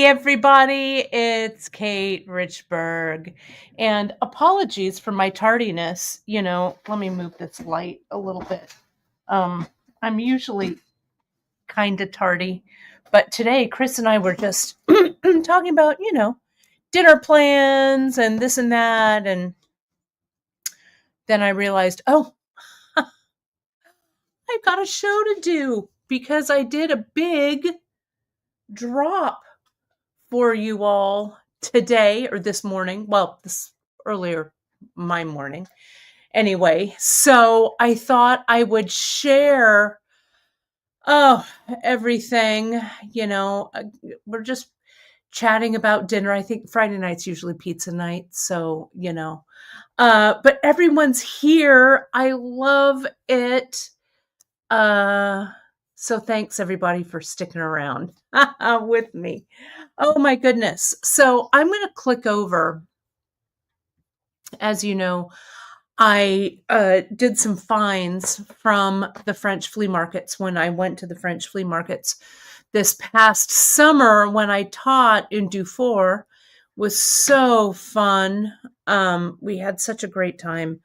everybody, it's Kate Richburg, and apologies for my tardiness. Let me move this light a little bit. I'm usually kind of tardy, but today Chris and I were just talking about, dinner plans and this and that, and then I realized, oh, I've got a show to do because I did a big drop for you all today or this morning. Well, this earlier, my morning. Anyway, so I thought I would share everything. We're just chatting about dinner. I think Friday night's usually pizza night, so but everyone's here. I love it. So thanks everybody for sticking around with me. Oh my goodness. So I'm going to click over. As you know, I did some finds from the French flea markets when I went to the French flea markets this past summer when I taught in Dufour. Was so fun. We had such a great time.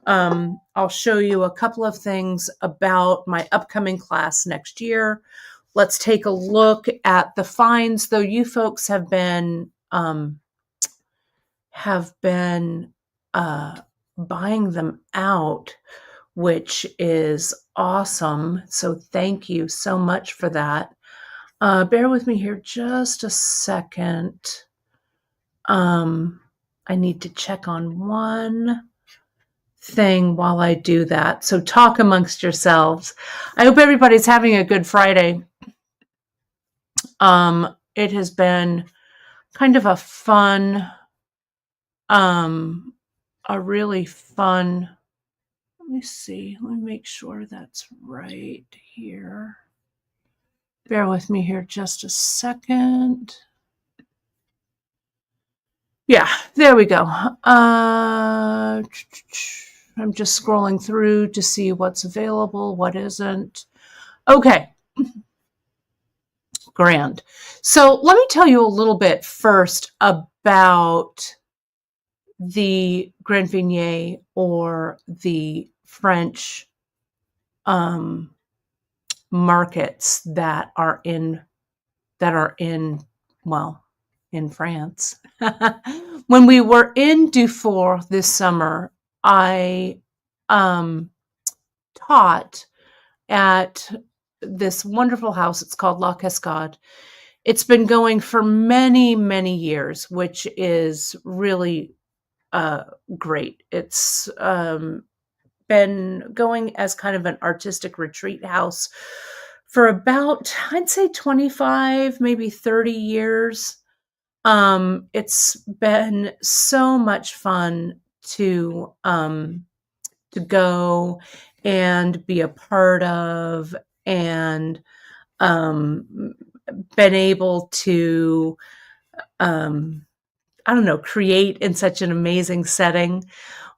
I'll show you a couple of things about my upcoming class next year. Let's take a look at the finds, though you folks have been buying them out, which is awesome. So thank you so much for that. Bear with me here just a second. I need to check on one thing while I do that. So talk amongst yourselves. I hope everybody's having a good Friday. It has been kind of a fun, a really fun, let me see, let me make sure that's right here. Bear with me here just a second. Yeah, there we go. I'm just scrolling through to see what's available, what isn't. Okay. Grand. So let me tell you a little bit first about the Grand Vignette or the French markets that are in France. When we were in Dufour this summer, I taught at this wonderful house. It's called La Cascade. It's been going for many, many years, which is really great. It's been going as kind of an artistic retreat house for about, I'd say 25, maybe 30 years. It's been so much fun to go and be a part of, and been able to create in such an amazing setting.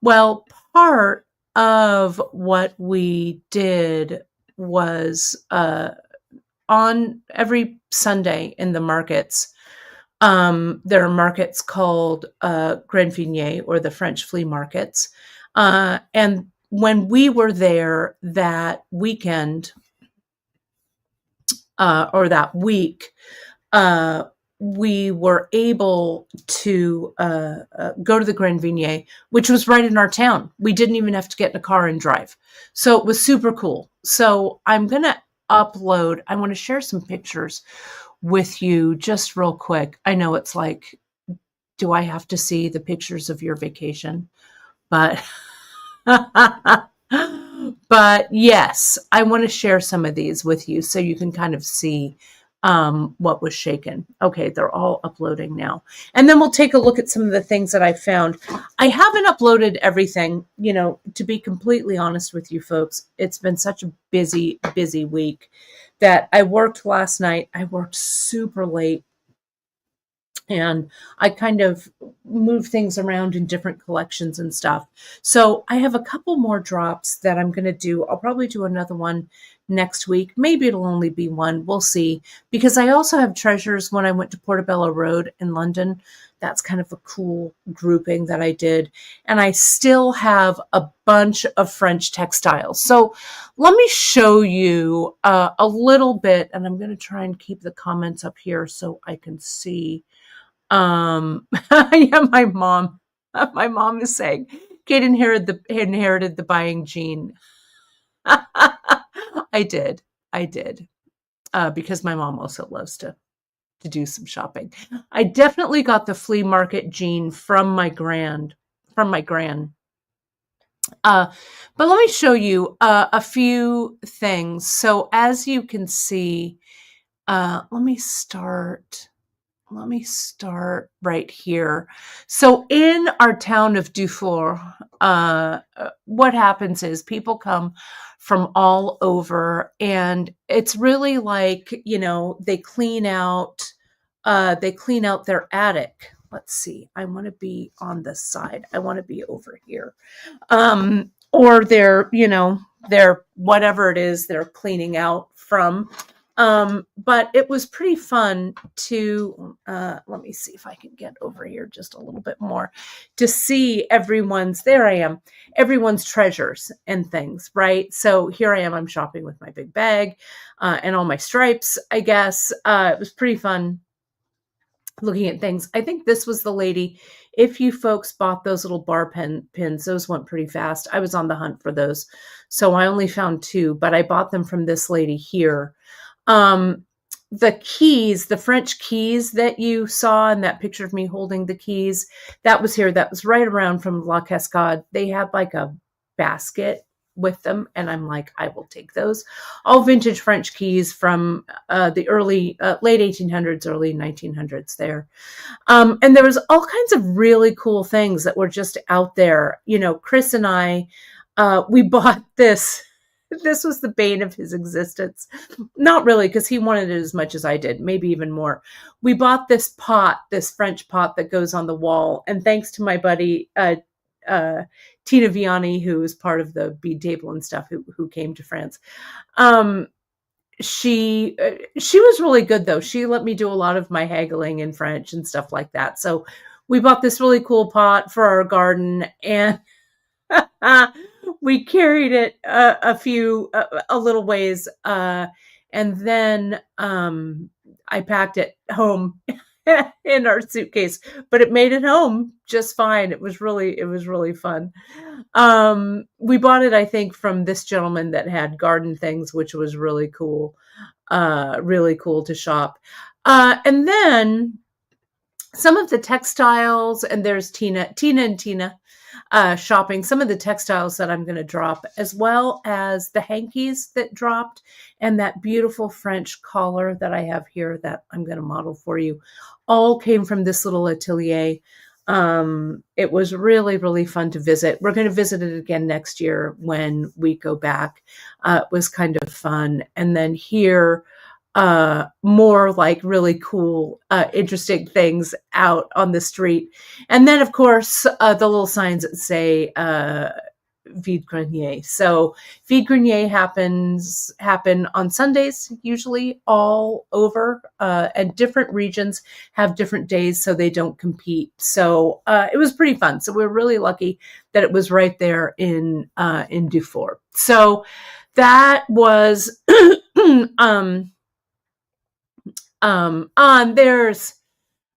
Well, part of what we did was on every Sunday in the markets, there are markets called Grand Vignette or the French flea markets. And when we were there that weekend or that week, we were able to go to the Grand Vignette, which was right in our town. We didn't even have to get in a car and drive. So it was super cool. So I'm going to upload, I want to share some pictures with you just real quick. I know it's like, do I have to see the pictures of your vacation? But but yes, I want to share some of these with you so you can kind of see what was shaken. Okay, they're all uploading now. And then we'll take a look at some of the things that I found. I haven't uploaded everything, to be completely honest with you folks. It's been such a busy, busy week that I worked last night. I worked super late. And I kind of move things around in different collections and stuff. So I have a couple more drops that I'm going to do. I'll probably do another one next week. Maybe it'll only be one. We'll see. Because I also have treasures when I went to Portobello Road in London. That's kind of a cool grouping that I did. And I still have a bunch of French textiles. So let me show you a little bit, and I'm going to try and keep the comments up here so I can see. Yeah, my mom is saying, Kate inherited the buying gene. I did. Because my mom also loves to do some shopping. I definitely got the flea market gene from my gran. But let me show you a few things. So as you can see, let me start right here. So in our town of Dufour, what happens is people come from all over, and it's really like, they clean out their attic. Let's see. I want to be on this side. I want to be over here. Or they're whatever it is they're cleaning out from. But it was pretty fun to, let me see if I can get over here just a little bit more to see everyone's treasures and things, right? So here I am, I'm shopping with my big bag, and all my stripes, I guess. It was pretty fun looking at things. I think this was the lady. If you folks bought those little bar pins, those went pretty fast. I was on the hunt for those. So I only found 2, but I bought them from this lady here. The keys, the French keys that you saw in that picture of me holding the keys, that was here. That was right around from La Cascade. They had like a basket with them, and I'm like, I will take those. All vintage French keys from the late 1800s, early 1900s there. And there was all kinds of really cool things that were just out there. Chris and I, we bought this. This was the bane of his existence. Not really, because he wanted it as much as I did, maybe even more. We bought this pot, this French pot that goes on the wall. And thanks to my buddy, Tina Vianney, who is part of the bead table and stuff, who came to France. She was really good, though. She let me do a lot of my haggling in French and stuff like that. So we bought this really cool pot for our garden, and we carried it a little ways, and then I packed it home in our suitcase, but it made it home just fine. It was really fun. We bought it, I think, from this gentleman that had garden things, which was really cool to shop. And then some of the textiles, and there's Tina shopping some of the textiles that I'm going to drop, as well as the hankies that dropped, and that beautiful French collar that I have here that I'm going to model for you, all came from this little atelier. It was really fun to visit. We're going to visit it again next year when we go back. It was kind of fun. And then here, more like really cool, interesting things out on the street. And then, of course, the little signs that say vide grenier. So vide grenier happen on Sundays, usually all over, and different regions have different days, so they don't compete. So it was pretty fun. So we're really lucky that it was right there in Dufour. So that was there's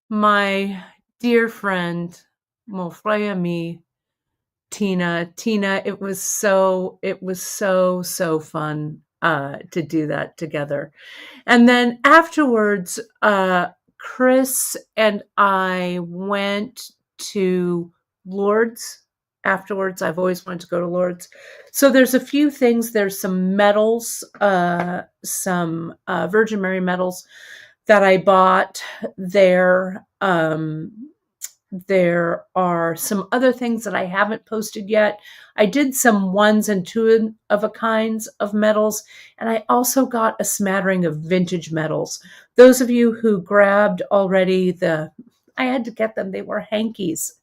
my dear friend, mon frère ami, Tina. It was so fun to do that together. And then afterwards, Chris and I went to Lourdes. Afterwards, I've always wanted to go to Lourdes. So there's a few things. There's some medals, some Virgin Mary medals that I bought there. There are some other things that I haven't posted yet. I did some 1s and 2 of a kinds of medals, and I also got a smattering of vintage medals. Those of you who grabbed already I had to get them. They were hankies.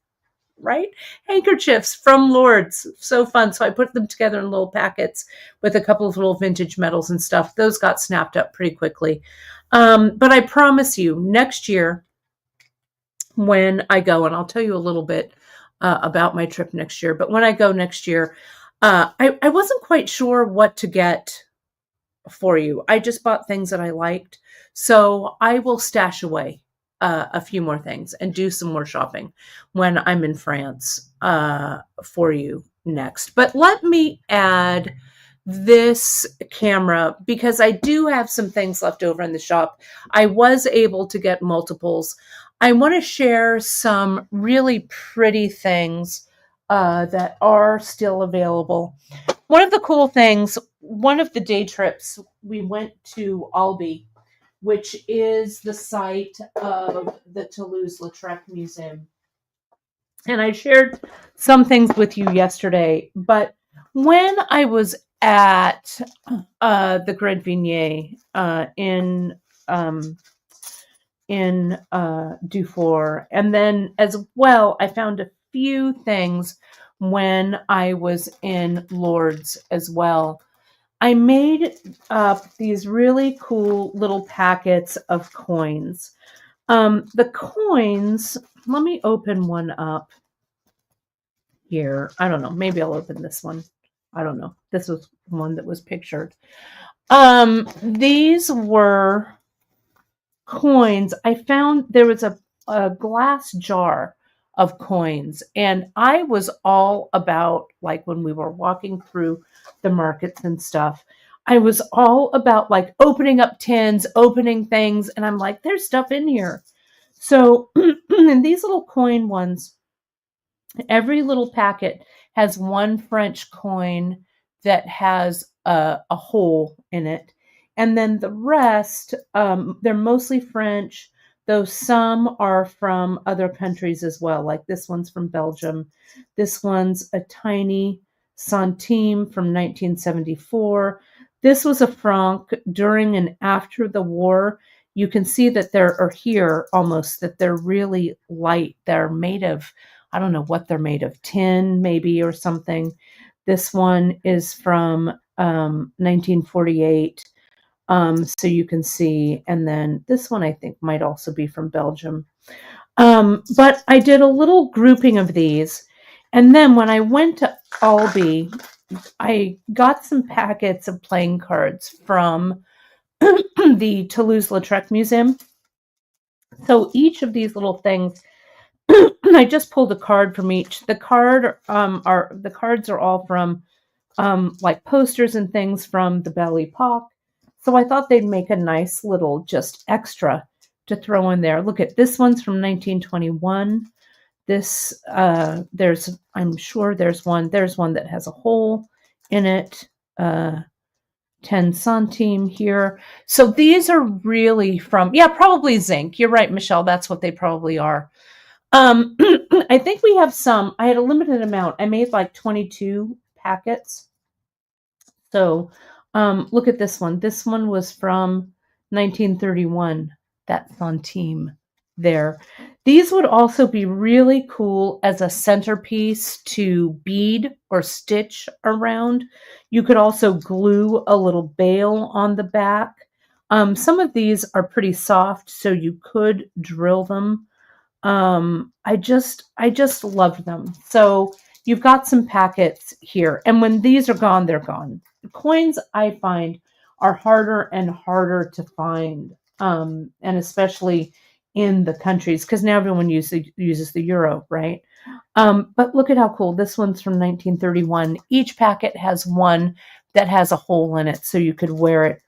right? Handkerchiefs from Lord's. So fun. So I put them together in little packets with a couple of little vintage medals and stuff. Those got snapped up pretty quickly. But I promise you, next year when I go, and I'll tell you a little bit about my trip next year, but when I go next year, I wasn't quite sure what to get for you. I just bought things that I liked. So I will stash away a few more things and do some more shopping when I'm in France for you next. But let me add this camera because I do have some things left over in the shop. I was able to get multiples. I want to share some really pretty things that are still available. One of the cool things, one of the day trips, we went to Albi, which is the site of the Toulouse-Lautrec Museum. And I shared some things with you yesterday, but when I was at the Grand Vignette in Dufour, and then as well, I found a few things when I was in Lourdes as well. I made these really cool little packets of coins. The coins, let me open one up here. I don't know. Maybe I'll open this one. I don't know. This was one that was pictured. These were coins. I found there was a glass jar of coins, and I was all about, like when we were walking through the markets and stuff, I was all about like opening up tins, opening things, and I'm like, there's stuff in here. So in these little coin ones, every little packet has one French coin that has a hole in it. And then the rest, they're mostly French, though some are from other countries as well. Like this one's from Belgium. This one's a tiny centime from 1974. This was a franc during and after the war. You can see that they're here almost, that they're really light. They're made of, I don't know what they're made of, tin maybe or something. This one is from 1948. So you can see, and then this one I think might also be from Belgium. But I did a little grouping of these. And then when I went to Albi, I got some packets of playing cards from the Toulouse-Lautrec Museum. So each of these little things, I just pulled a card from each. The cards are all from like posters and things from the Belle Epoque. So I thought they'd make a nice little just extra to throw in there. Look at this one's from 1921. This I'm sure there's one that has a hole in it. 10 centime here. So these are really from, probably zinc. You're right, Michelle. That's what they probably are. I think we have some. I had a limited amount. I made like 22 packets. So look at this one. This one was from 1931, that centime there. These would also be really cool as a centerpiece to bead or stitch around. You could also glue a little bail on the back. Some of these are pretty soft, so you could drill them. I just love them. So you've got some packets here, and when these are gone, they're gone. The coins I find are harder and harder to find, and especially in the countries, because now everyone uses the euro, right? But look at how cool. This one's from 1931. Each packet has one that has a hole in it, so you could wear it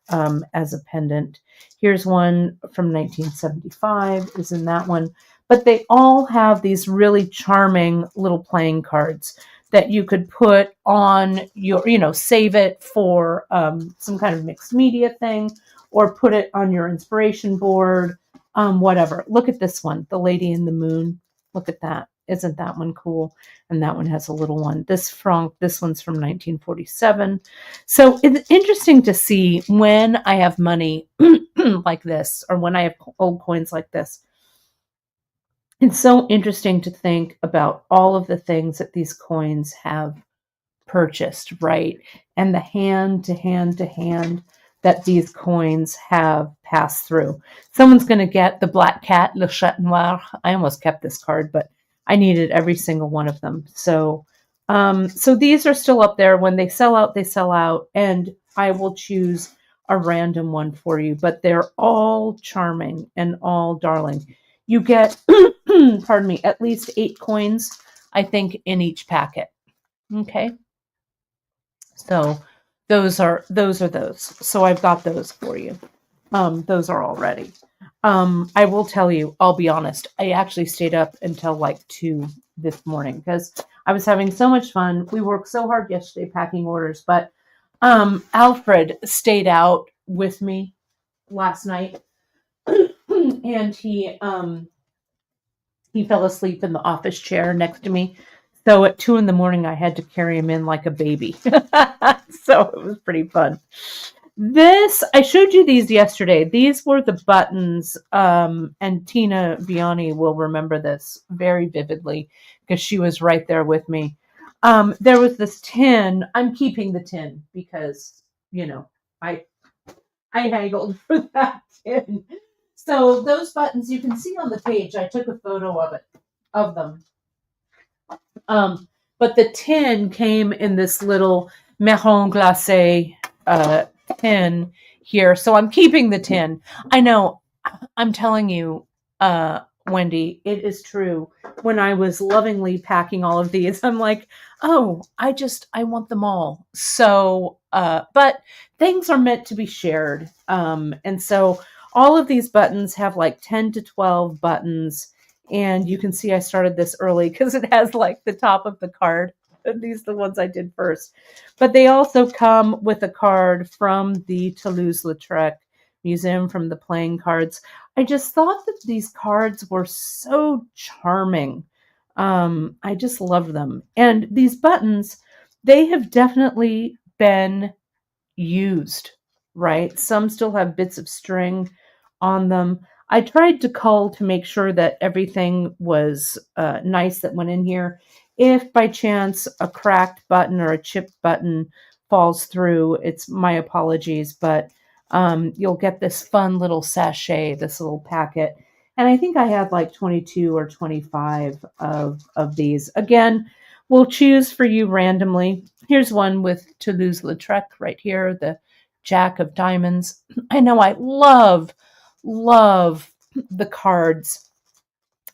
as a pendant. Here's one from 1975, is in that one. But they all have these really charming little playing cards that you could put on your, save it for some kind of mixed media thing, or put it on your inspiration board, whatever. Look at this one, the Lady in the Moon. Look at that. Isn't that one cool? And that one has a little one. This one's from 1947. So it's interesting to see when I have money like this, or when I have old coins like this. It's so interesting to think about all of the things that these coins have purchased, right? And the hand to hand to hand that these coins have passed through. Someone's going to get the black cat, Le Chat Noir. I almost kept this card, but I needed every single one of them. So these are still up there. When they sell out, they sell out, and I will choose a random one for you. But they're all charming and all darling. You get, pardon me, at least 8 coins, I think, in each packet. Okay. So those are those. So I've got those for you. Those are all ready. I will tell you, I'll be honest, I actually stayed up until like 2 this morning because I was having so much fun. We worked so hard yesterday packing orders, but Alfred stayed out with me last night and he fell asleep in the office chair next to me. So at 2 in the morning, I had to carry him in like a baby. So it was pretty fun. I showed you these yesterday. These were the buttons, and Tina Biani will remember this very vividly because she was right there with me. There was this tin. I'm keeping the tin because, I haggled for that tin. So those buttons you can see on the page. I took a photo of them. But the tin came in this little marron glacé tin here. So I'm keeping the tin. I know, I'm telling you, Wendy, it is true. When I was lovingly packing all of these, I'm like, oh, I want them all. So, but things are meant to be shared. And so all of these buttons have like 10 to 12 buttons. And you can see I started this early because it has like the top of the card. These are the ones I did first. But they also come with a card from the Toulouse-Lautrec Museum, from the playing cards. I just thought that these cards were so charming. I just love them. And these buttons, they have definitely been used, right? Some still have bits of string on them. I tried to cull to make sure that everything was nice that went in here. If by chance a cracked button or a chipped button falls through, it's my apologies, but you'll get this fun little sachet, this little packet. And I think I have like 22 or 25 of these. Again, we'll choose for you randomly. Here's one with Toulouse-Lautrec right here, the Jack of Diamonds. I know I love the cards.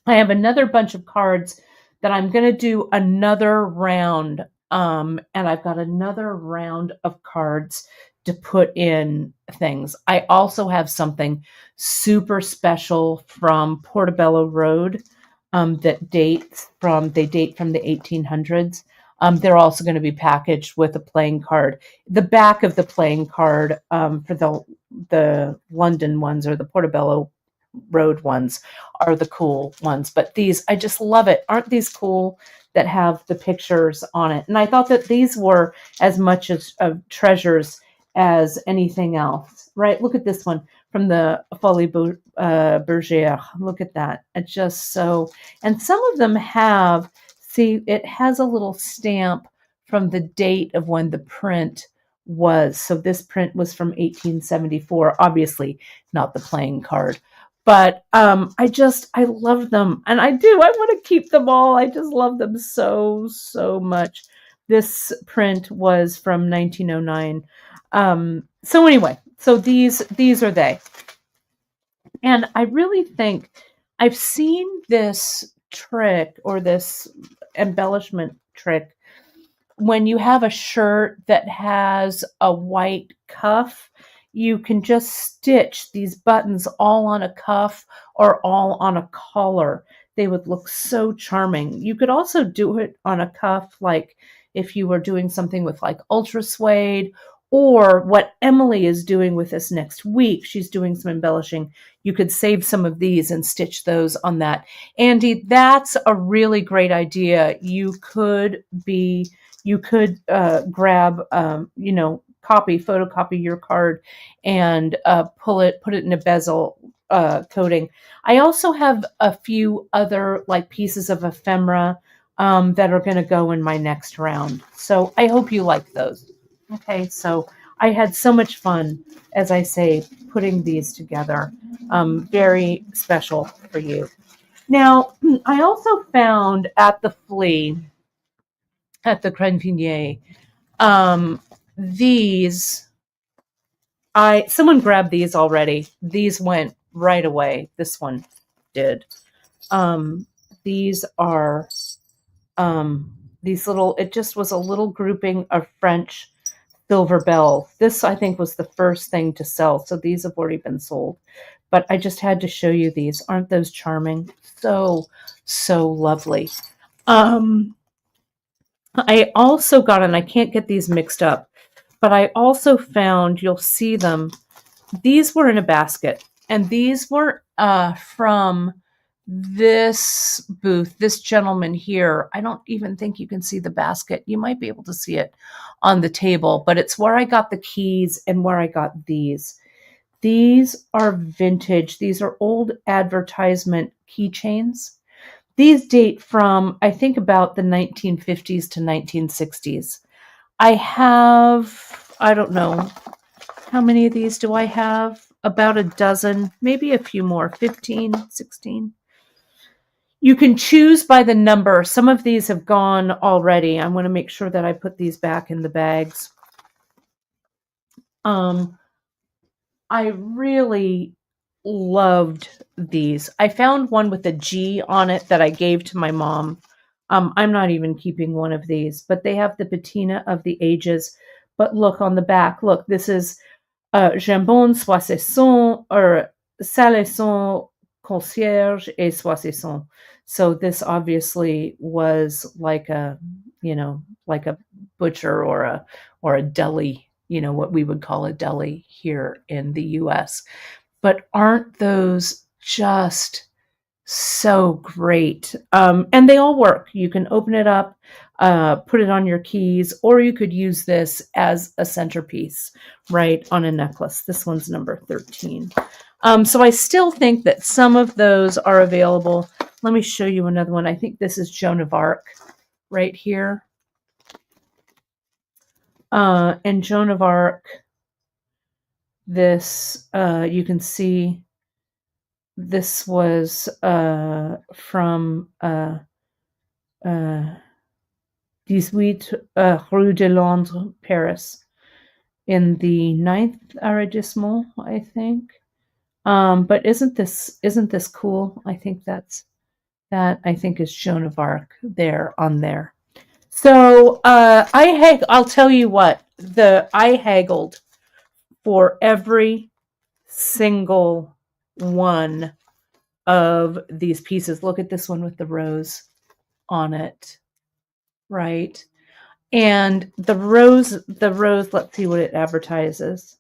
I have another bunch of cards that I'm going to do another round. And I've got another round of cards to put in things. I also have something super special from Portobello Road that dates from the 1800s. They're also going to be packaged with a playing card. The back of the playing card for the London ones or the Portobello Road ones are the cool ones. But these, I just love it. Aren't these cool that have the pictures on it? And I thought that these were as much as treasures as anything else, right? Look at this one from the Folie Bergère. Look at that. It's just so, and some of them have, see, it has a little stamp from the date of when the print was. So this print was from 1874, obviously not the playing card. But I love them. And I want to keep them all. I just love them so, so much. This print was from 1909. So anyway, so these are they. And I really think I've seen this trick or this embellishment trick when you have a shirt that has a white cuff. You can just stitch these buttons all on a cuff or all on a collar. They would look so charming. You could also do it on a cuff, like if you were doing something with like ultra suede, or what Emily is doing with us next week. She's doing some embellishing. You could save some of these and stitch those on that. Andy, that's a really great idea. You could grab, photocopy your card and put it in a bezel coating. I also have a few other like pieces of ephemera that are going to go in my next round. So I hope you like those. Okay, so I had so much fun, as I say, putting these together. Very special for you. Now, I also found at the Flea, at the Crenvinier, these. Someone grabbed these already. These went right away. This one did. Um, these are these little. It just was a little grouping of French silver bell. This I think was the first thing to sell. So these have already been sold. But I just had to show you these. Aren't those charming? So, so lovely. I also got, and I can't get these mixed up, but I also found, you'll see them, these were in a basket. And these were from this booth, this gentleman here. I don't even think you can see the basket. You might be able to see it on the table, but it's where I got the keys and where I got these. These are vintage. These are old advertisement keychains. These date from, I think, about the 1950s to 1960s. I have, I don't know, how many of these do I have? About a dozen, maybe a few more, 15, 16. You can choose by the number. Some of these have gone already. I'm going to make sure that I put these back in the bags. I really loved these. I found one with a G on it that I gave to my mom. I'm not even keeping one of these, but they have the patina of the ages. But look on the back. Look, this is Jambon, Soissesson, or Salaison, Concierge, et Soissesson. So this obviously was like a, like a butcher or a deli, what we would call a deli here in the US. But aren't those just so great? And they all work. You can open it up, put it on your keys, or you could use this as a centerpiece, right, on a necklace. This one's number 13. So I still think that some of those are available. Let me show you another one. I think this is Joan of Arc right here. And Joan of Arc, this, you can see this was from 18 Rue de Londres, Paris, in the 9th arrondissement, I think. But isn't this cool? I think that I think is Joan of Arc there on there. So I'll tell you what, I haggled for every single one of these pieces. Look at this one with the rose on it, right? And the rose, let's see what it advertises.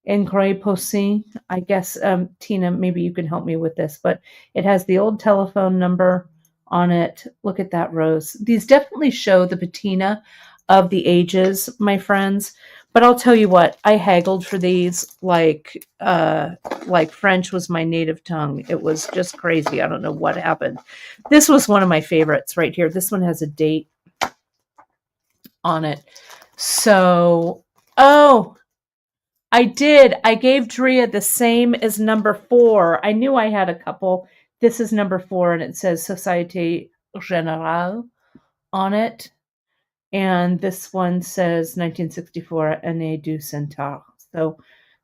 In Croix Poissy, I guess, Tina, maybe you can help me with this, but it has the old telephone number on it. Look at that rose. These definitely show the patina of the ages, my friends. But I'll tell you what, I haggled for these like French was my native tongue. It was just crazy. I don't know what happened. This was one of my favorites right here. This one has a date on it. So, oh, I did. I gave Drea the same as number 4. I knew I had a couple. This is number 4, and it says Société Générale on it. And this one says 1964, Année du Centaure. So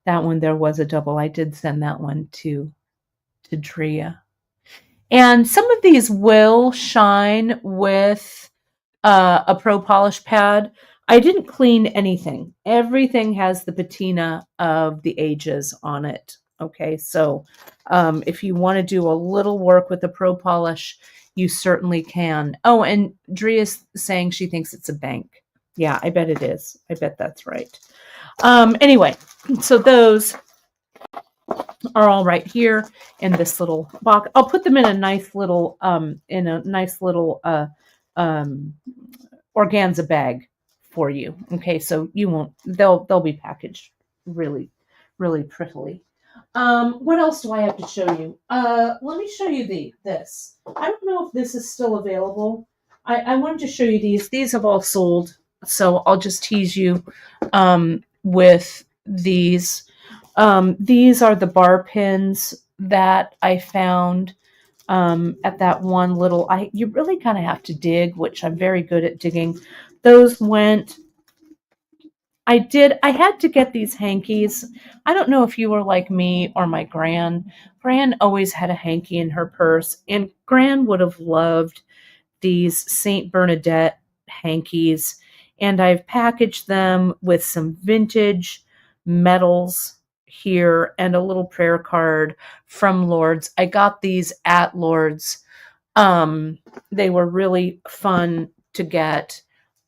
that one, there was a double. I did send that one to Drea. And some of these will shine with a Pro Polish pad. I didn't clean anything. Everything has the patina of the ages on it. Okay, so if you want to do a little work with the Pro Polish, you certainly can. Oh, and Drea's saying she thinks it's a bank. Yeah, I bet it is. I bet that's right. Anyway, so those are all right here in this little box. I'll put them in a nice little organza bag for you. Okay, so you won't, they'll be packaged really, really prettily. What else do I have to show you? Let me show you this. I don't know if this is still available. I wanted to show you these. These have all sold, so I'll just tease you with these. These are the bar pins that I found at that one little. You really kind of have to dig, which I'm very good at digging. Those went. I had to get these hankies. I don't know if you were like me or my Gran. Gran always had a hanky in her purse, and Gran would have loved these Saint Bernadette hankies. And I've packaged them with some vintage medals here and a little prayer card from Lourdes. I got these at Lourdes. They were really fun to get.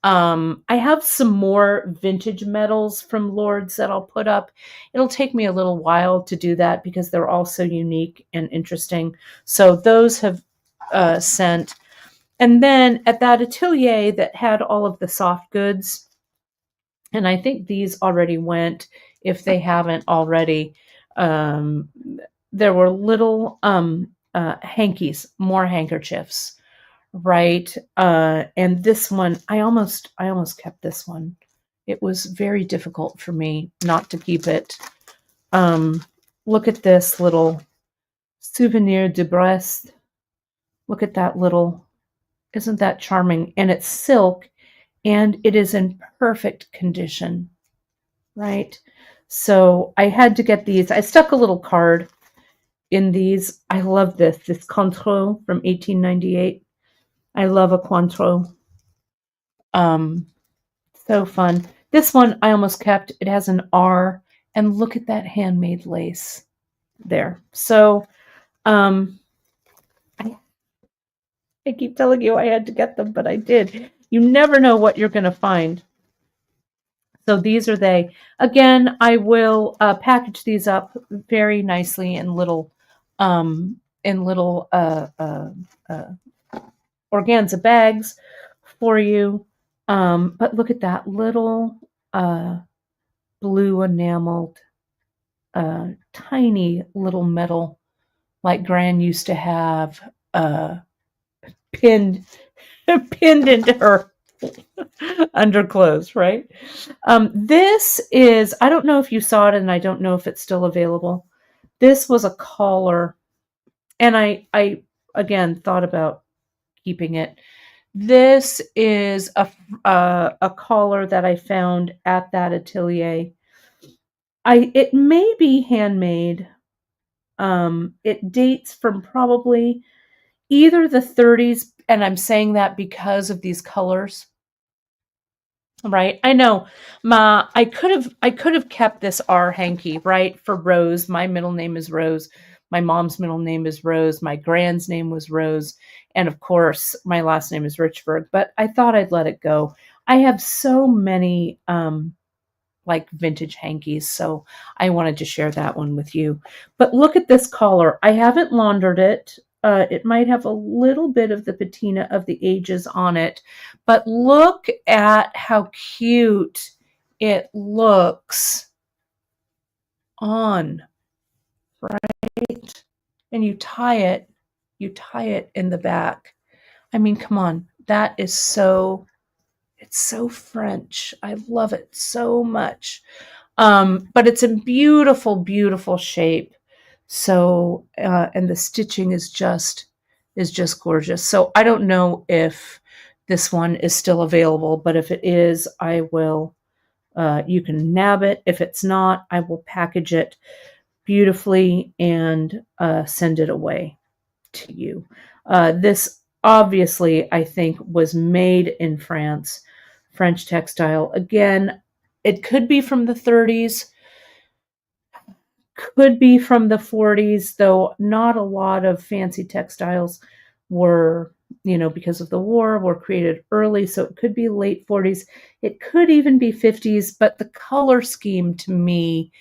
I have some more vintage medals from Lourdes that I'll put up. It'll take me a little while to do that because they're all so unique and interesting. So those have sent. And then at that atelier that had all of the soft goods, and I think these already went, if they haven't already, there were little hankies, more handkerchiefs. Right. And this one, I almost kept this one. It was very difficult for me not to keep it. Look at this little souvenir de Brest. Look at that little, isn't that charming? And it's silk and it is in perfect condition. Right. So I had to get these. I stuck a little card in these. I love this Cointreau from 1898. I love a Cointreau. So fun. This one I almost kept. It has an R, and look at that handmade lace there. So, I keep telling you I had to get them, but I did. You never know what you're going to find. So these are they. Again, I will package these up very nicely in little organza bags for you. But look at that little blue enameled tiny little medal like Gran used to have pinned into her underclothes, right? This is, I don't know if you saw it and I don't know if it's still available. This was a collar, and I again thought about keeping it. This is a collar that I found at that atelier. It may be handmade. It dates from probably either the 30s, and I'm saying that because of these colors. Right? I know. I could have kept this R hanky, right? For Rose. My middle name is Rose. My mom's middle name is Rose. My Gran's name was Rose. And of course, my last name is Richburg, but I thought I'd let it go. I have so many like vintage hankies, so I wanted to share that one with you. But look at this collar. I haven't laundered it. It might have a little bit of the patina of the ages on it, but look at how cute it looks on, right? And you tie it in the back. I mean, come on, that is so, it's so French. I love it so much. But it's in beautiful, beautiful shape. So, and the stitching is just gorgeous. So I don't know if this one is still available, but if it is, I will, you can nab it. If it's not, I will package it beautifully and send it away to you. This obviously, I think, was made in France, French textile. Again, it could be from the 30s, could be from the 40s, though not a lot of fancy textiles were, because of the war, were created early. So it could be late 40s. It could even be 50s, but the color scheme to me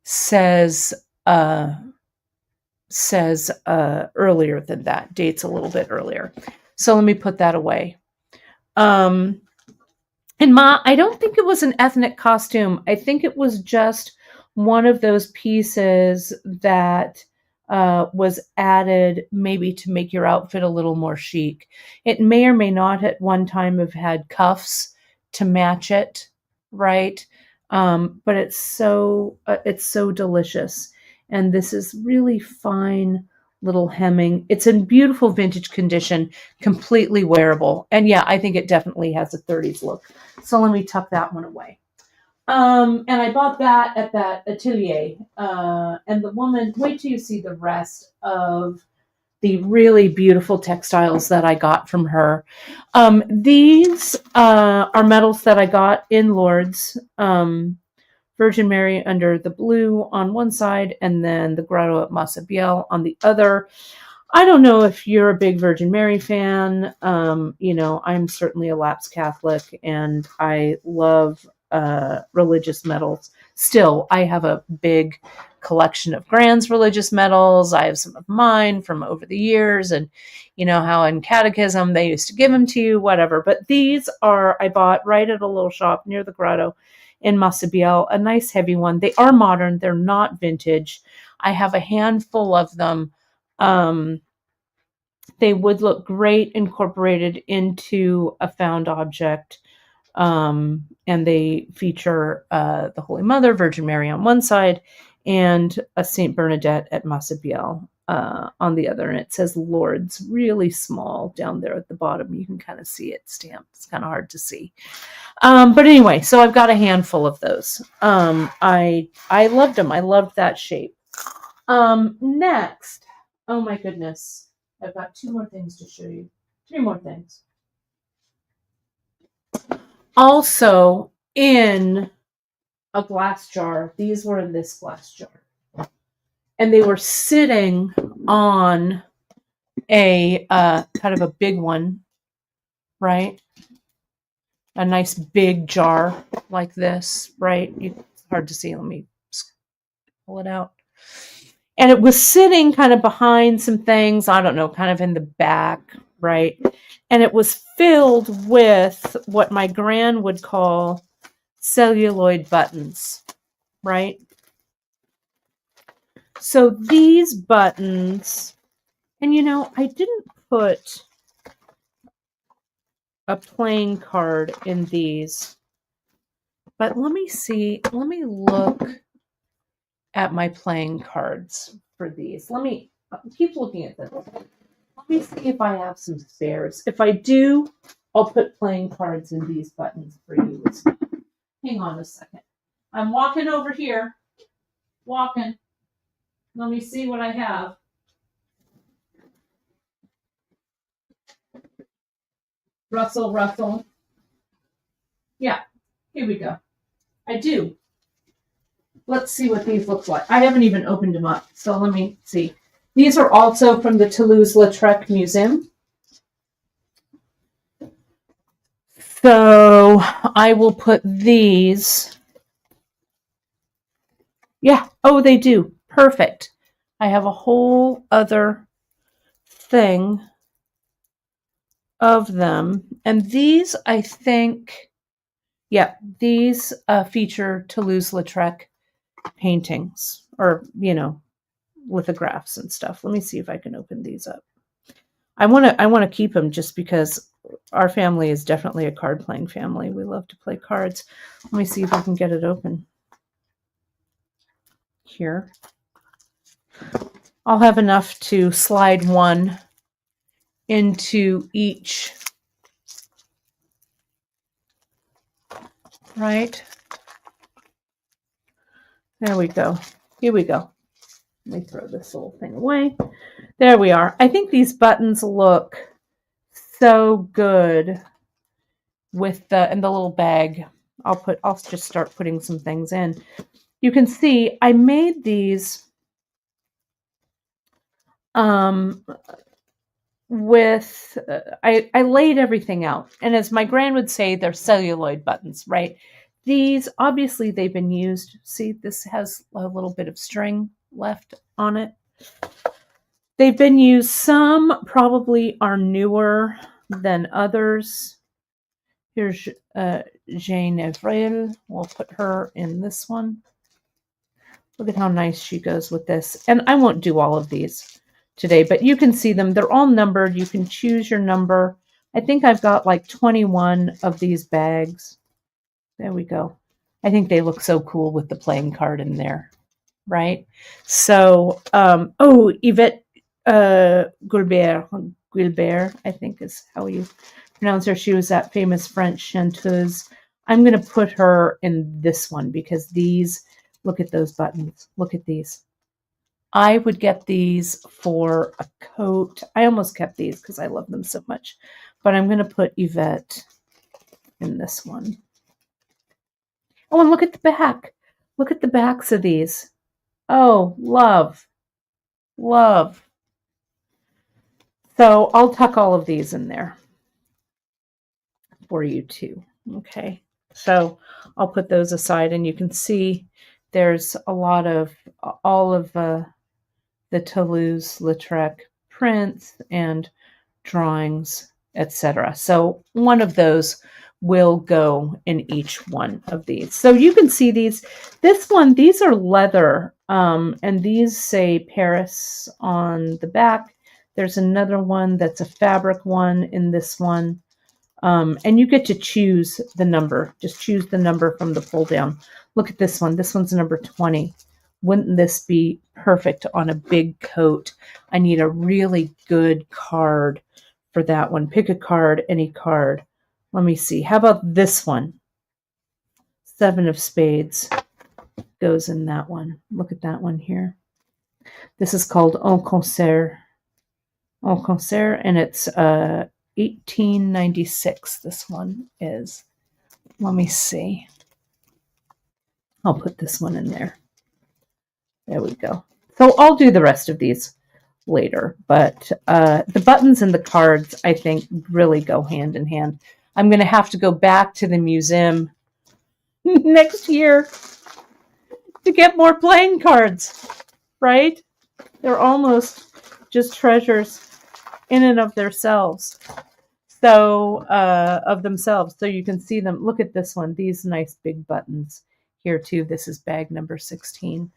says earlier than that, dates a little bit earlier. So let me put that away. And And I don't think it was an ethnic costume. I think it was just one of those pieces that was added maybe to make your outfit a little more chic. It may or may not at one time have had cuffs to match it, right? But it's so delicious. And this is really fine little hemming. It's in beautiful vintage condition, completely wearable. And yeah, I think it definitely has a 30s look. So let me tuck that one away. And I bought that at that atelier. And the woman, wait till you see the rest of the really beautiful textiles that I got from her. These are medals that I got in Lourdes. Virgin Mary under the blue on one side, and then the Grotto at Massabielle on the other. I don't know if you're a big Virgin Mary fan. I'm certainly a lapsed Catholic, and I love religious medals. Still, I have a big collection of Grand's religious medals. I have some of mine from over the years, and you know how in catechism they used to give them to you, whatever. But these I bought right at a little shop near the Grotto in Massabielle, a nice heavy one. They are modern. They're not vintage. I have a handful of them. They would look great incorporated into a found object. And they feature the Holy Mother, Virgin Mary on one side, and a Saint Bernadette at Massabielle on the other. And it says Lourdes, really small down there at the bottom. You can kind of see it stamped. It's kind of hard to see. But anyway, so I've got a handful of those. I loved them. I loved that shape. Next, oh my goodness, I've got 2 more things to show you. 3 more things. Also in a glass jar. These were in this glass jar. And they were sitting on a kind of a big one, right? A nice big jar like this, right? It's hard to see. Let me pull it out. And it was sitting kind of behind some things, I don't know, kind of in the back, right? And it was filled with what my gran would call celluloid buttons, right? So these buttons, and I didn't put a playing card in these, but let me look at my playing cards for these. Let me keep looking at them. Let me see if I have some spares. If I do, I'll put playing cards in these buttons for you. Hang on a second. I'm walking over here. Walking. Let me see what I have. Rustle. Yeah, here we go. I do. Let's see what these look like. I haven't even opened them up, so let me see. These are also from the Toulouse-Lautrec Museum. So I will put these. Yeah, oh, they do. Perfect. I have a whole other thing of them. And these, I think, yeah, these feature Toulouse-Lautrec paintings or, lithographs and stuff. Let me see if I can open these up. I want to keep them just because our family is definitely a card playing family. We love to play cards. Let me see if I can get it open here. I'll have enough to slide one into each, right? There we go. Here we go. Let me throw this little thing away. There we are. I think these buttons look so good with the little bag. I'll just start putting some things in. You can see I made these with I laid everything out, and as my gran would say, they're celluloid buttons, right? These obviously they've been used. See, this has a little bit of string left on it. They've been used. Some probably are newer than others. Here's Jane Avril. We'll put her in this one. Look at how nice she goes with this. And I won't do all of these today, but you can see them. They're all numbered. You can choose your number. I think I've got like 21 of these bags. There we go. I think they look so cool with the playing card in there, right? So, oh, Yvette Guilbert, I think is how you pronounce her. She was that famous French chanteuse. I'm going to put her in this one because these, look at those buttons. Look at these. I would get these for a coat. I almost kept these because I love them so much. But I'm going to put Yvette in this one. Oh, and look at the back. Look at the backs of these. Oh, love. Love. So I'll tuck all of these in there for you too. Okay. So I'll put those aside, and you can see there's a lot of all of the Toulouse-Lautrec prints and drawings, etc. So one of those will go in each one of these. So you can see these. This one, these are leather, and these say Paris on the back. There's another one that's a fabric one in this one. And you get to choose the number. Just choose the number from the pull down. Look at this one. This one's number 20. Wouldn't this be perfect on a big coat? I need a really good card for that one. Pick a card, any card. Let me see. How about this one? 7 of spades goes in that one. Look at that one here. This is called En Concert. En Concert, and it's 1896. This one is. Let me see. I'll put this one in there. There we go. So I'll do the rest of these later, but the buttons and the cards, I think, really go hand in hand. I'm going to have to go back to the museum next year to get more playing cards, right? They're almost just treasures in and of themselves. So, of themselves. So you can see them. Look at this one. These nice big buttons here too. This is bag number 16.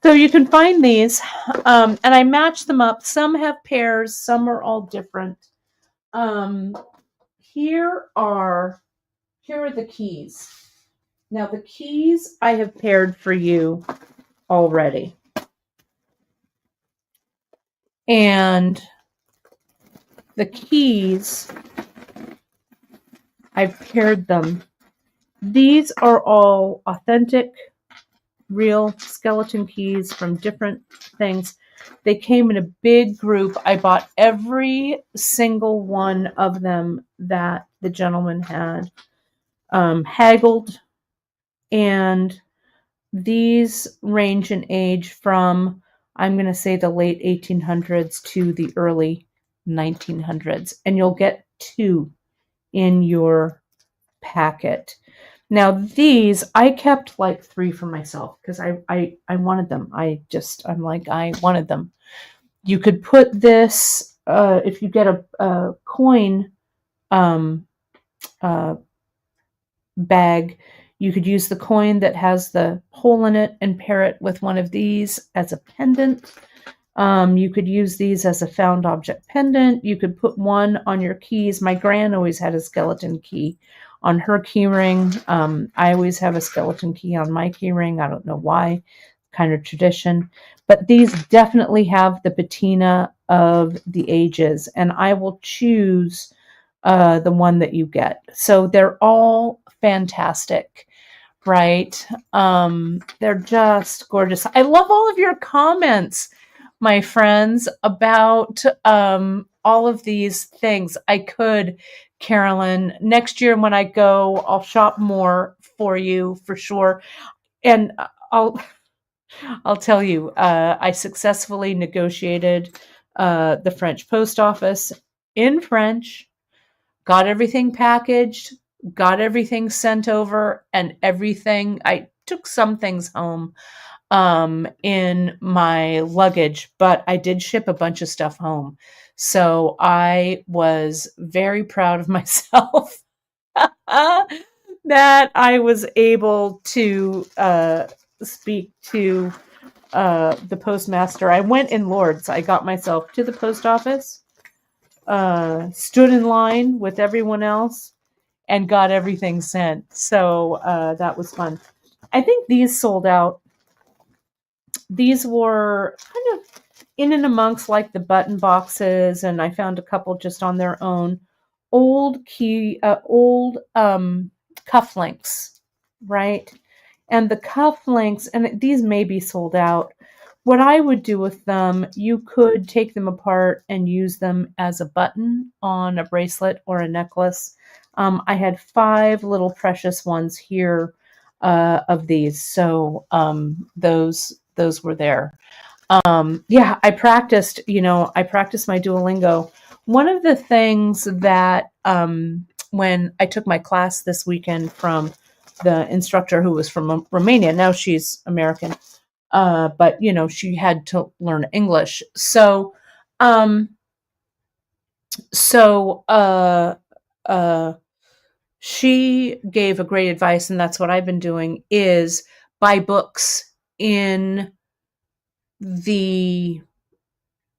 So you can find these, and I match them up. Some have pairs, some are all different. Here are the keys. Now the keys I have paired for you already. And the keys, I've paired them. These are all authentic, real skeleton keys from different things. They came in a big group. I bought every single one of them that the gentleman had haggled, and these range in age from, I'm going to say, the late 1800s to the early 1900s, and you'll get 2 in your packet. Now these, I kept like 3 for myself because I wanted them. I wanted them. You could put this, if you get a coin bag, you could use the coin that has the hole in it and pair it with one of these as a pendant. You could use these as a found object pendant. You could put one on your keys. My gran always had a skeleton key on her key ring. I always have a skeleton key on my key ring. I don't know why, kind of tradition. But these definitely have the patina of the ages, and I will choose the one that you get. So they're all fantastic, right? They're just gorgeous. I love all of your comments, my friends, about all of these things. I could, Carolyn, next year when I go, I'll shop more for you for sure. And I'll tell you, I successfully negotiated the French post office in French, got everything packaged, got everything sent over, and everything. I took some things home in my luggage, but I did ship a bunch of stuff home. So I was very proud of myself that I was able to speak to the postmaster. I went in Lords. I got myself to the post office, stood in line with everyone else, and got everything sent. So that was fun. I think these sold out. These were kind of in and amongst like the button boxes, and I found a couple just on their own. Old cufflinks, right? And the cufflinks, and these may be sold out. What I would do with them, you could take them apart and use them as a button on a bracelet or a necklace. I had 5 little precious ones here of these, so those were there. Yeah, I practiced my Duolingo. One of the things that when I took my class this weekend from the instructor who was from Romania, now she's American, but she had to learn English. So, um, so she gave a great advice, and that's what I've been doing: is buy books in the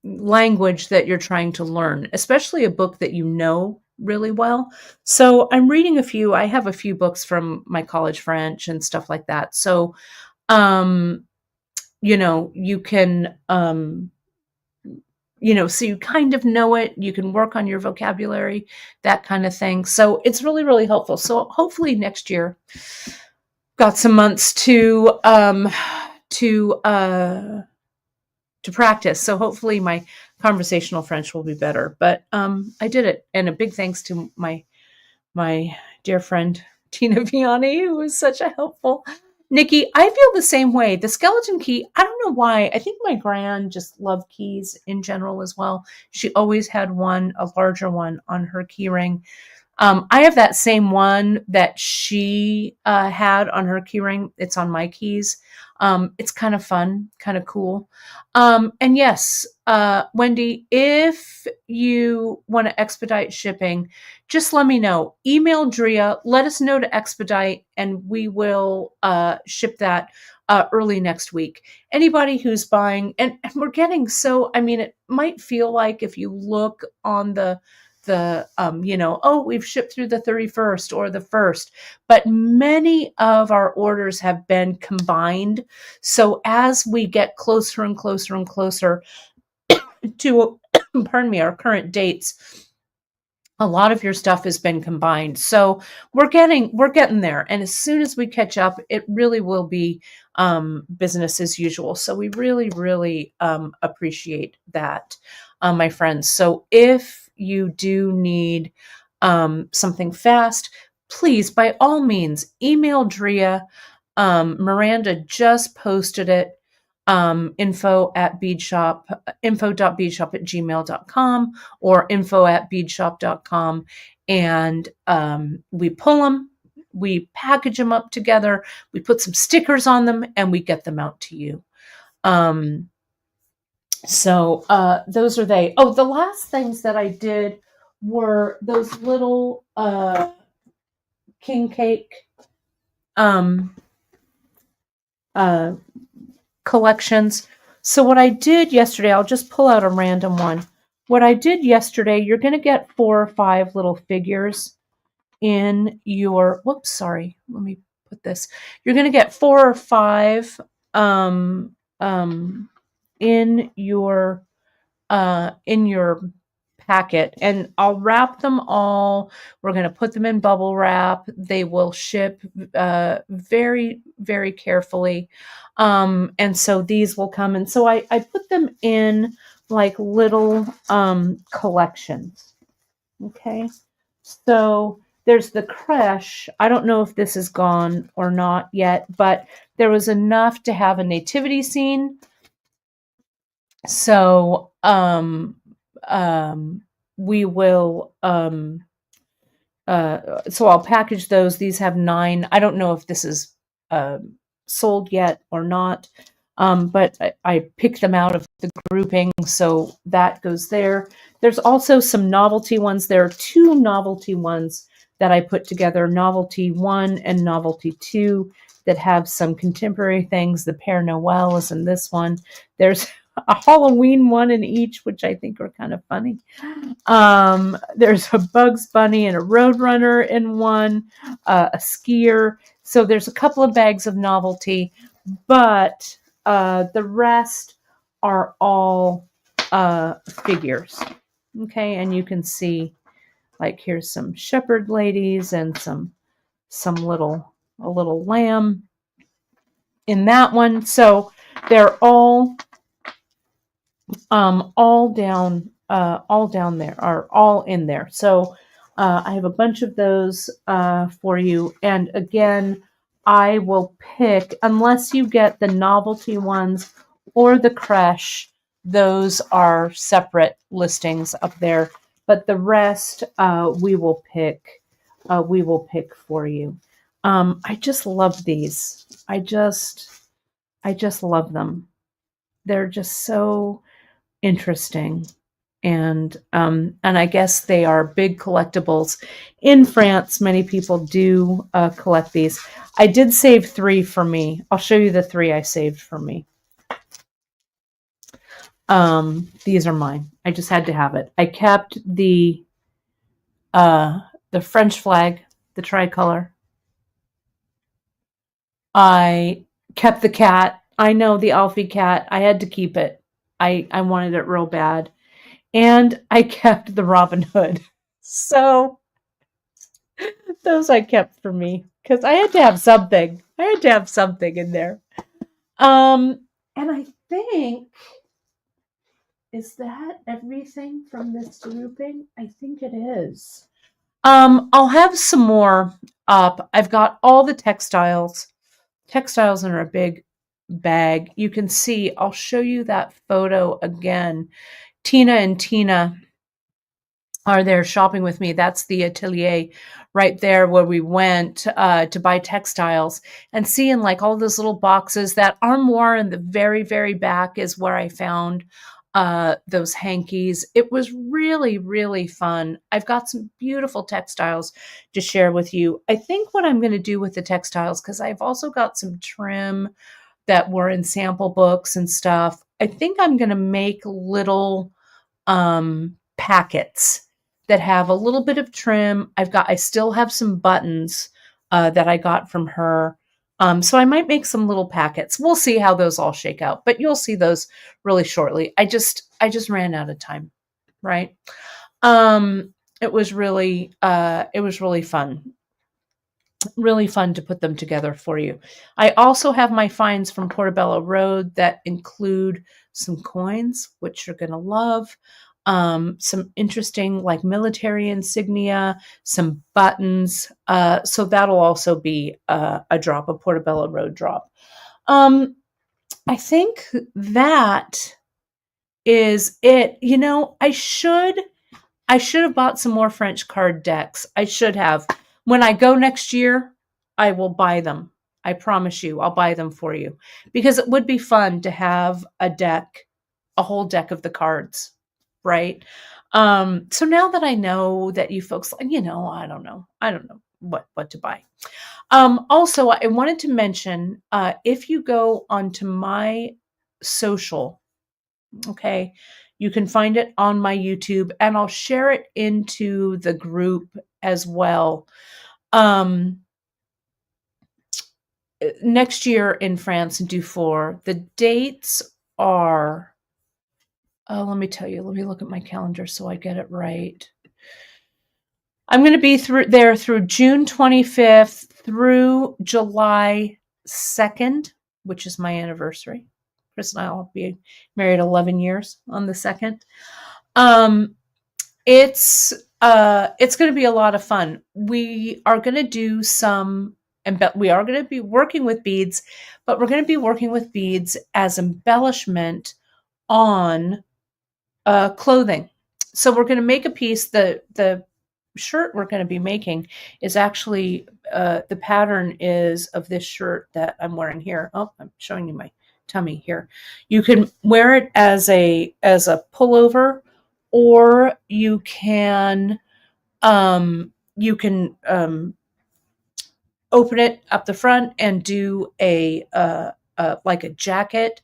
language that you're trying to learn, especially a book that you know really well. So I'm reading a few. I have a few books from my college French and stuff like that. So, you can, so you kind of know it. You can work on your vocabulary, that kind of thing. So it's really, really helpful. So hopefully next year, got some months to practice. So hopefully my conversational French will be better. But I did it, and a big thanks to my dear friend Tina Vianney, who was such a helpful. Nikki, I feel the same way. The skeleton key, I don't know why. I think my gran just loved keys in general as well. She always had a larger one on her key ring. I have that same one that she had on her key ring. It's on my keys. It's kind of fun, kind of cool. And yes, Wendy, if you want to expedite shipping, just let me know. Email Drea, let us know to expedite, and we will ship that early next week. Anybody who's buying, and we're getting it might feel like if you look on the we've shipped through the 31st or the 1st, but many of our orders have been combined. So as we get closer and closer and closer to, our current dates, a lot of your stuff has been combined. So we're getting there. And as soon as we catch up, it really will be business as usual. So we really, really appreciate that, my friends. So if you do need something fast, please, by all means, email Drea. Miranda just posted it. info.beadshop@gmail.com or info@beadshop.com, and we pull them, we package them up together, we put some stickers on them, and we get them out to you. So those are they. Oh, the last things that I did were those little king cake collections. So what I did yesterday, I'll just pull out a random one. What I did yesterday, you're going to get 4 or 5 little figures in your, let me put this. You're going to get 4 or 5 in your packet, and I'll wrap them all. We're going to put them in bubble wrap. They will ship very, very carefully. And so these will come. And so I put them in like little collections. Okay. So there's the creche. I don't know if this is gone or not yet, but there was enough to have a nativity scene. So we will so I'll package those. These have 9. I don't know if this is sold yet or not. but I picked them out of the grouping, so that goes there. There's also some novelty ones. There are two novelty ones that I put together, Novelty 1 and Novelty 2, that have some contemporary things. The Père Noël is in this one. There's a Halloween one in each, which I think are kind of funny. There's a Bugs Bunny and a Roadrunner in one, a skier. So there's a couple of bags of novelty, but the rest are all figures. Okay, and you can see, like, here's some shepherd ladies and a little lamb in that one. So they're all down there, are all in there. So I have a bunch of those for you. And again, I will pick, unless you get the novelty ones or the creche, those are separate listings up there. But the rest we will pick for you. I just love these. I just love them. They're just so interesting. And I guess they are big collectibles. In France, many people do collect these. I did save 3 for me. I'll show you the 3 I saved for me. These are mine. I just had to have it. I kept the French flag, the tricolor. I kept the cat. I know, the Alfie cat. I had to keep it. I wanted it real bad. And I kept the Robin Hood. So those I kept for me because I had to have something. I had to have something in there. And I think, is that everything from this grouping? I think it is. I'll have some more up. I've got all the textiles. Textiles in a big bag. You can see, I'll show you that photo again. Tina and Tina are there shopping with me. That's the atelier right there where we went to buy textiles, and seeing like all those little boxes. That armoire in the very, very back is where I found those hankies. It was really, really fun. I've got some beautiful textiles to share with you. I think what I'm going to do with the textiles, because I've also got some trim that were in sample books and stuff, I think I'm going to make little packets that have a little bit of trim. I still have some buttons that I got from her. So I might make some little packets. We'll see how those all shake out, but you'll see those really shortly. I just ran out of time, right? It was really fun. Really fun to put them together for you. I also have my finds from Portobello Road that include some coins, which you're going to love. Some interesting like military insignia, some buttons. So that'll also be a drop, a Portobello Road drop. I think that is it. You know, I should have bought some more French card decks. I should have. When I go next year, I will buy them. I promise you, I'll buy them for you, because it would be fun to have a whole deck of the cards, right? So now that I know that you folks, I don't know what to buy. Also, I wanted to mention, if you go onto my social, okay, you can find it on my YouTube, and I'll share it into the group as well. Next year in France in Dufour, the dates are, let me tell you, let me look at my calendar so I get it right. I'm going to be there through June 25th through July 2nd, which is my anniversary. Chris and I will be married 11 years on the 2nd. It's going to be a lot of fun. We are going to do we are going to be working with beads, but we're going to be working with beads as embellishment on clothing. So we're going to make a piece. The shirt we're going to be making is actually, the pattern is of this shirt that I'm wearing here. Oh, I'm showing you my tummy here. You can wear it as a pullover, or you can open it up the front and do a like a jacket.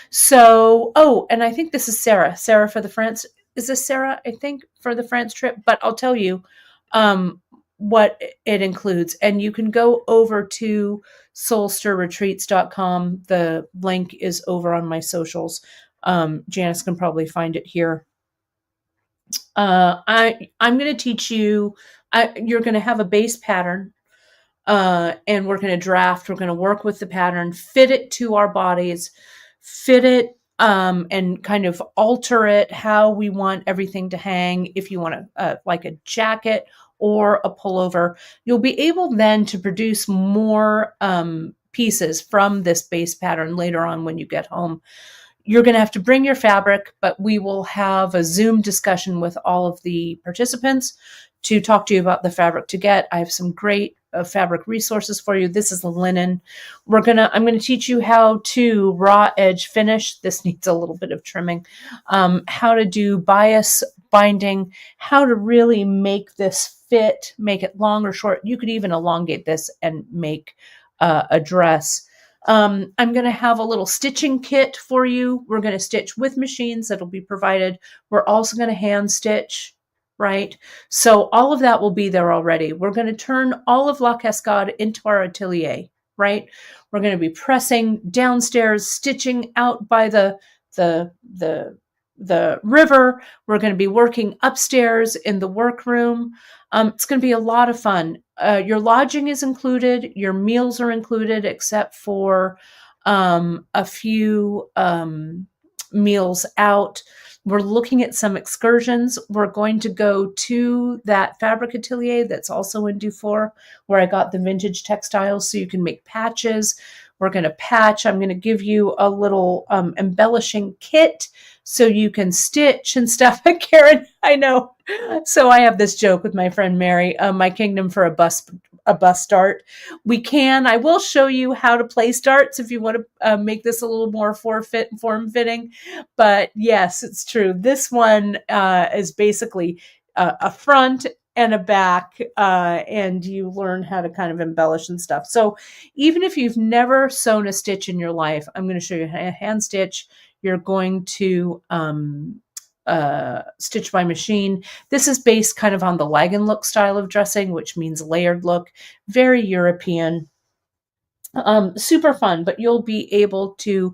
So, oh, and I think this is Sarah. Sarah for the France. Is this Sarah? I think for the France trip. But I'll tell you what it includes. And you can go over to soulstirretreats.com. The link is over on my socials. Janice can probably find it here. I'm going to teach you. You're going to have a base pattern. And we're going to draft, we're going to work with the pattern, fit it to our bodies, fit it, and kind of alter it how we want everything to hang. If you want like a jacket or a pullover, you'll be able then to produce more pieces from this base pattern later on when you get home. You're going to have to bring your fabric, but we will have a Zoom discussion with all of the participants to talk to you about the fabric to get. I have some great fabric resources for you. This is the linen. I'm going to teach you how to raw edge finish. This needs a little bit of trimming. How to do bias binding, how to really make this fit, make it long or short. You could even elongate this and make a dress. I'm going to have a little stitching kit for you. We're going to stitch with machines that'll be provided. We're also going to hand stitch, right? So all of that will be there already. We're going to turn all of La Cascade into our atelier, right? We're going to be pressing downstairs, stitching out by the river. We're going to be working upstairs in the workroom. It's going to be a lot of fun. Your lodging is included. Your meals are included, except for a few meals out. We're looking at some excursions. We're going to go to that fabric atelier that's also in Dufour, where I got the vintage textiles, so you can make patches. We're going to patch. I'm going to give you a little embellishing kit so you can stitch and stuff. Karen, I know. So I have this joke with my friend Mary, my kingdom for a bus dart. I will show you how to place darts if you want to make this a little more form-fitting. But yes, it's true. This one is basically a front and a back, and you learn how to kind of embellish and stuff. So even if you've never sewn a stitch in your life, I'm going to show you a hand stitch. You're going to stitch by machine. This is based kind of on the Lagan look style of dressing, which means layered look, very European, super fun, but you'll be able to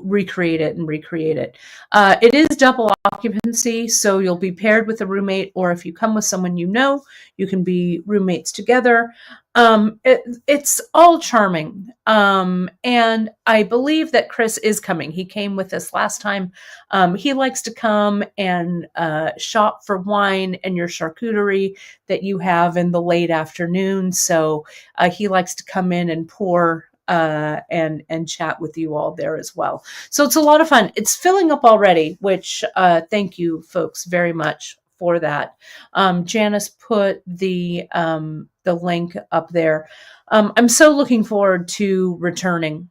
recreate it. It is double occupancy, so you'll be paired with a roommate, or if you come with someone you know, you can be roommates together. It's all charming. And I believe that Chris is coming. He came with us last time. He likes to come and shop for wine and your charcuterie that you have in the late afternoon. So he likes to come in and pour and chat with you all there as well. So it's a lot of fun. It's filling up already, which thank you folks very much for that. Janice put the link up there. I'm so looking forward to returning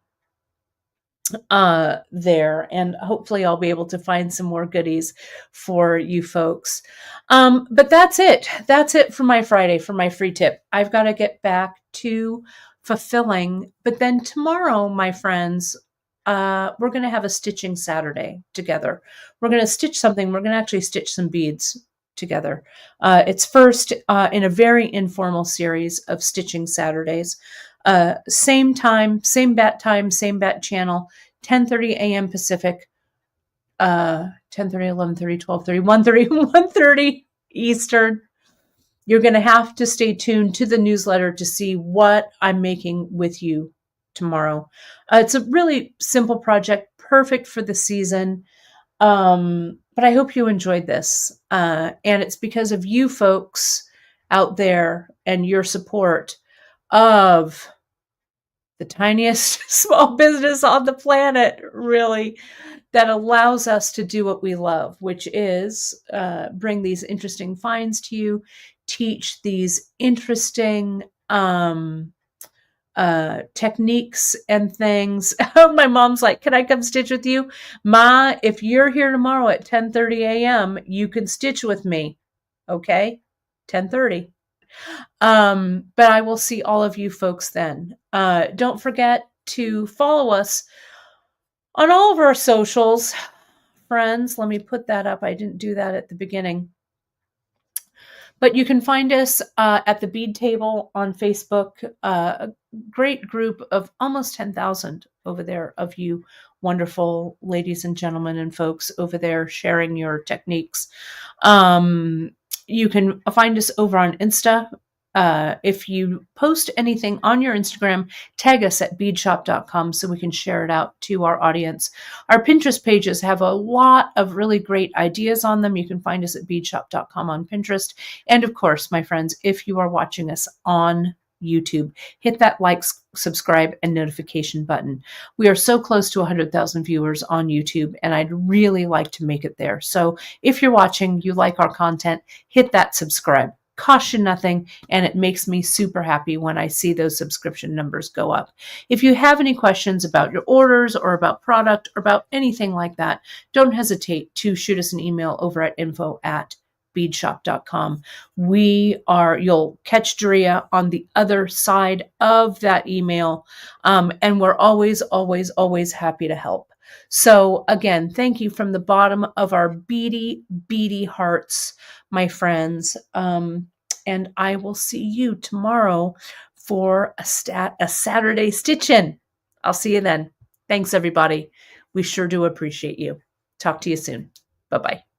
there, and hopefully I'll be able to find some more goodies for you folks. But that's it. That's it for my Friday, for my free tip. I've got to get back to fulfilling. But then tomorrow, my friends, we're going to have a stitching Saturday together. We're going to stitch something. We're going to actually stitch some beads together. It's first in a very informal series of stitching Saturdays. Same time, same bat channel, 10:30 a.m. Pacific, 10:30, 11:30, 12:30, 1:30, 1:30 Eastern. You're going to have to stay tuned to the newsletter to see what I'm making with you tomorrow. It's a really simple project, perfect for the season. But I hope you enjoyed this. And it's because of you folks out there and your support of the tiniest small business on the planet, really, that allows us to do what we love, which is bring these interesting finds to you, teach these interesting techniques and things. My mom's like, can I come stitch with you? Ma, if you're here tomorrow at 10:30 a.m., you can stitch with me. Okay? 10:30. But I will see all of you folks then. Don't forget to follow us on all of our socials. Friends, let me put that up. I didn't do that at the beginning. But you can find us at the Bead Table on Facebook. A great group of almost 10,000 over there of you wonderful ladies and gentlemen and folks over there sharing your techniques. You can find us over on Insta. If you post anything on your Instagram, tag us at beadshop.com so we can share it out to our audience. Our Pinterest pages have a lot of really great ideas on them. You can find us at beadshop.com on Pinterest. And of course, my friends, if you are watching us on YouTube, hit that like, subscribe, and notification button. We are so close to 100,000 viewers on YouTube, and I'd really like to make it there. So if you're watching, you like our content, hit that subscribe. Costs you nothing, and it makes me super happy when I see those subscription numbers go up. If you have any questions about your orders or about product or about anything like that, don't hesitate to shoot us an email over at info@beadshop.com. You'll catch Drea on the other side of that email, and we're always, always, always happy to help. So again, thank you from the bottom of our beady, beady hearts, my friends. And I will see you tomorrow for a Saturday stitch-in. I'll see you then. Thanks, everybody. We sure do appreciate you. Talk to you soon. Bye-bye.